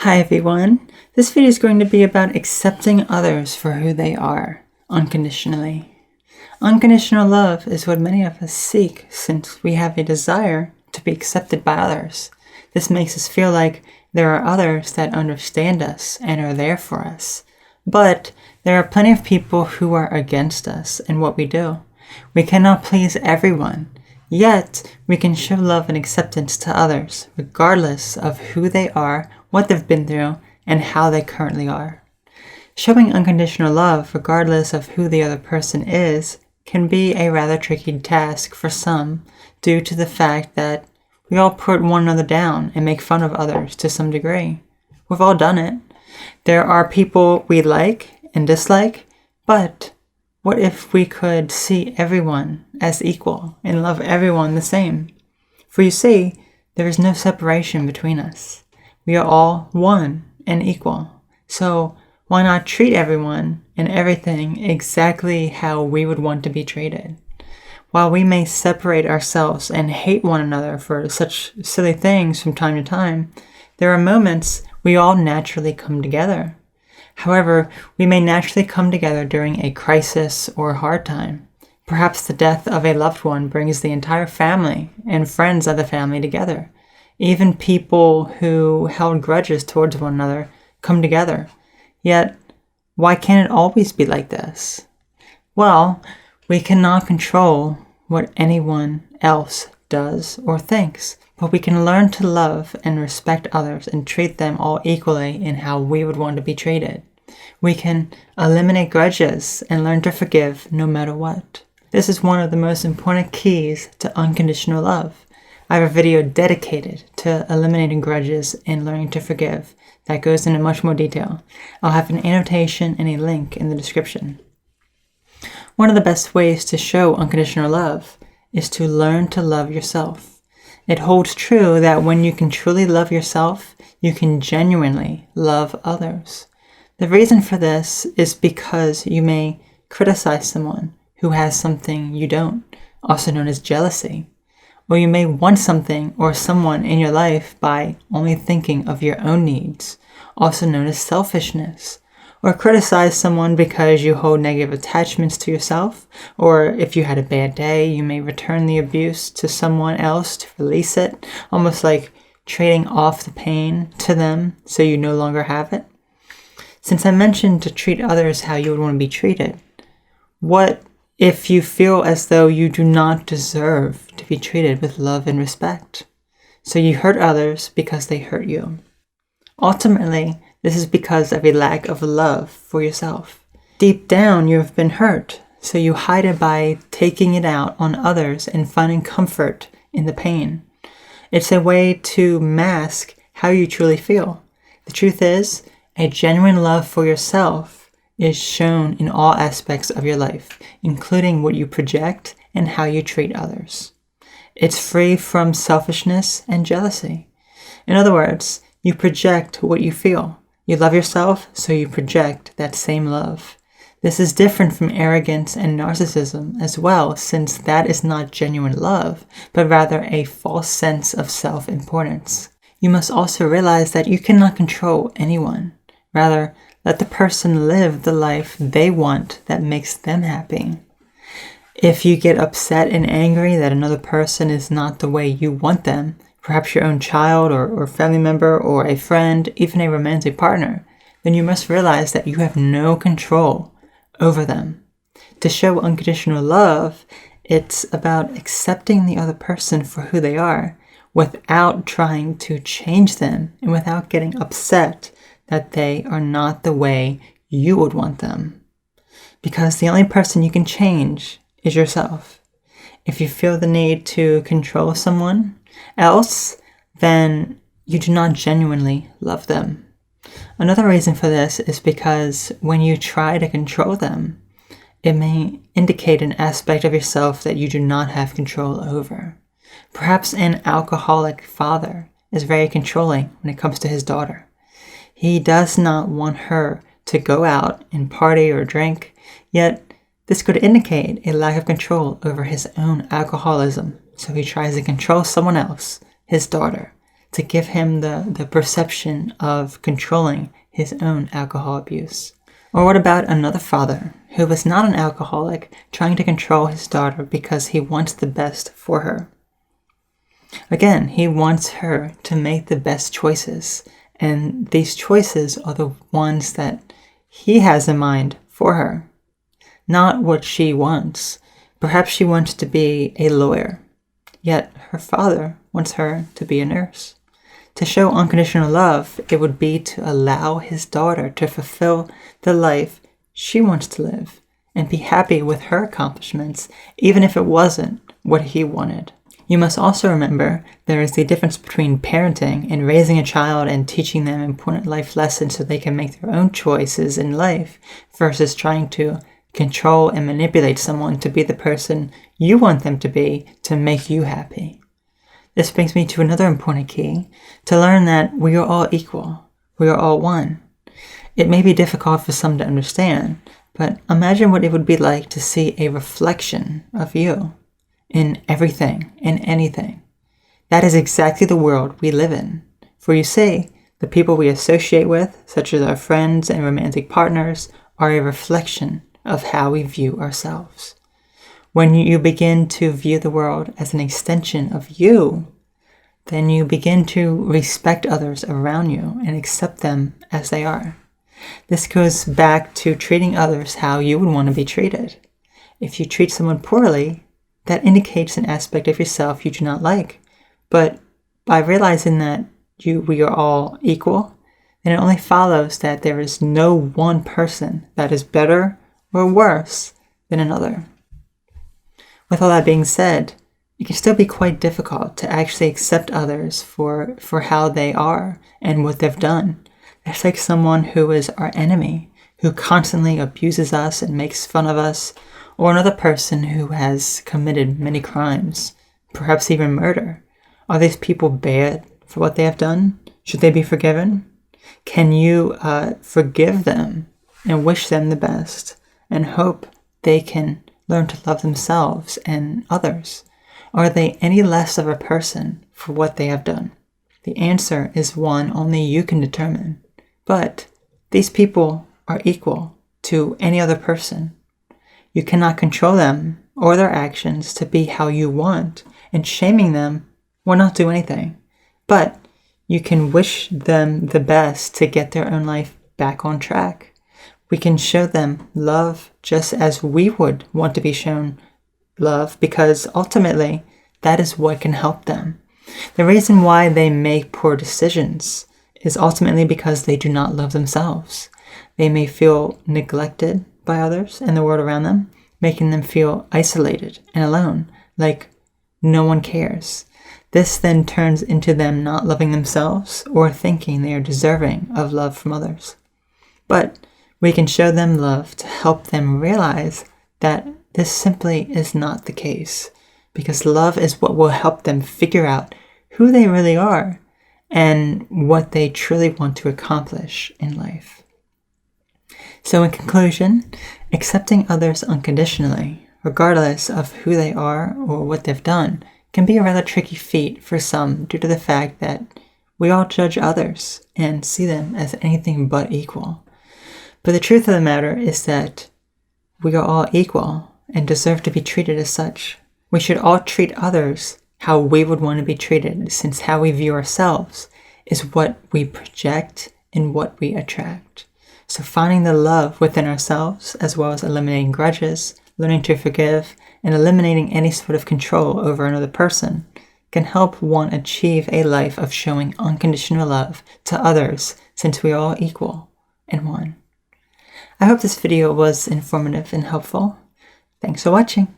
Hi everyone, this video is going to be about accepting others for who they are, unconditionally. Unconditional love is what many of us seek since we have a desire to be accepted by others. This makes us feel like there are others that understand us and are there for us. But there are plenty of people who are against us and what we do. We cannot please everyone, yet we can show love and acceptance to others, regardless of who they are, what they've been through, and how they currently are. Showing unconditional love, regardless of who the other person is, can be a rather tricky task for some, due to the fact that we all put one another down and make fun of others to some degree. We've all done it. There are people we like and dislike, but what if we could see everyone as equal and love everyone the same? For you see, there is no separation between us. We are all one and equal. So why not treat everyone and everything exactly how we would want to be treated? While we may separate ourselves and hate one another for such silly things from time to time, there are moments we all naturally come together. However, we may naturally come together during a crisis or a hard time. Perhaps the death of a loved one brings the entire family and friends of the family together. Even people who held grudges towards one another come together. Yet, why can't it always be like this? Well, we cannot control what anyone else does or thinks, but we can learn to love and respect others and treat them all equally in how we would want to be treated. We can eliminate grudges and learn to forgive no matter what. This is one of the most important keys to unconditional love. I have a video dedicated to eliminating grudges and learning to forgive that goes into much more detail. I'll have an annotation and a link in the description. One of the best ways to show unconditional love is to learn to love yourself. It holds true that when you can truly love yourself, you can genuinely love others. The reason for this is because you may criticize someone who has something you don't, also known as jealousy. Or you may want something or someone in your life by only thinking of your own needs, also known as selfishness. Or criticize someone because you hold negative attachments to yourself, or if you had a bad day, you may return the abuse to someone else to release it, almost like trading off the pain to them so you no longer have it. Since I mentioned to treat others how you would want to be treated, what if you feel as though you do not deserve to be treated with love and respect? So you hurt others because they hurt you. Ultimately, this is because of a lack of love for yourself. Deep down, you have been hurt, so you hide it by taking it out on others and finding comfort in the pain. It's a way to mask how you truly feel. The truth is, a genuine love for yourself is shown in all aspects of your life, including what you project and how you treat others. It's free from selfishness and jealousy. In other words, you project what you feel. You love yourself, so you project that same love. This is different from arrogance and narcissism as well, since that is not genuine love, but rather a false sense of self-importance. You must also realize that you cannot control anyone. Rather, let the person live the life they want that makes them happy. If you get upset and angry that another person is not the way you want them, perhaps your own child or family member or a friend, even a romantic partner, then you must realize that you have no control over them. To show unconditional love, it's about accepting the other person for who they are without trying to change them and without getting upset that they are not the way you would want them. Because the only person you can change is yourself. If you feel the need to control someone else, then you do not genuinely love them. Another reason for this is because when you try to control them, it may indicate an aspect of yourself that you do not have control over. Perhaps an alcoholic father is very controlling when it comes to his daughter. He does not want her to go out and party or drink, yet this could indicate a lack of control over his own alcoholism, so he tries to control someone else, his daughter, to give him the perception of controlling his own alcohol abuse? Or what about another father who was not an alcoholic trying to control his daughter because he wants the best for her? Again, he wants her to make the best choices, and these choices are the ones that he has in mind for her, not what she wants. Perhaps she wants to be a lawyer, yet her father wants her to be a nurse. To show unconditional love, it would be to allow his daughter to fulfill the life she wants to live and be happy with her accomplishments, even if it wasn't what he wanted. You must also remember there is the difference between parenting and raising a child and teaching them important life lessons so they can make their own choices in life versus trying to control and manipulate someone to be the person you want them to be to make you happy. This brings me to another important key, to learn that we are all equal. We are all one. It may be difficult for some to understand, but imagine what it would be like to see a reflection of you in everything, in anything. That is exactly the world we live in. For you see, the people we associate with, such as our friends and romantic partners, are a reflection of how we view ourselves. When you begin to view the world as an extension of you, then you begin to respect others around you and accept them as they are. This goes back to treating others how you would want to be treated. If you treat someone poorly, that indicates an aspect of yourself you do not like. But by realizing that we are all equal, then it only follows that there is no one person that is better or worse than another. With all that being said, it can still be quite difficult to actually accept others for how they are and what they've done. It's like someone who is our enemy, who constantly abuses us and makes fun of us, or another person who has committed many crimes, perhaps even murder. Are these people bad for what they have done? Should they be forgiven? Can you forgive them and wish them the best and hope they can learn to love themselves and others? Are they any less of a person for what they have done? The answer is one only you can determine. But these people are equal to any other person. You cannot control them or their actions to be how you want, and shaming them will not do anything. But you can wish them the best to get their own life back on track. We can show them love just as we would want to be shown love, because ultimately that is what can help them. The reason why they make poor decisions is ultimately because they do not love themselves. They may feel neglected by others and the world around them, making them feel isolated and alone, like no one cares. This then turns into them not loving themselves or thinking they are deserving of love from others. But we can show them love to help them realize that this simply is not the case, because love is what will help them figure out who they really are and what they truly want to accomplish in life. So in conclusion, accepting others unconditionally, regardless of who they are or what they've done, can be a rather tricky feat for some due to the fact that we all judge others and see them as anything but equal. But the truth of the matter is that we are all equal and deserve to be treated as such. We should all treat others how we would want to be treated, since how we view ourselves is what we project and what we attract. So finding the love within ourselves, as well as eliminating grudges, learning to forgive, and eliminating any sort of control over another person, can help one achieve a life of showing unconditional love to others, since we are all equal and one. I hope this video was informative and helpful. Thanks for watching.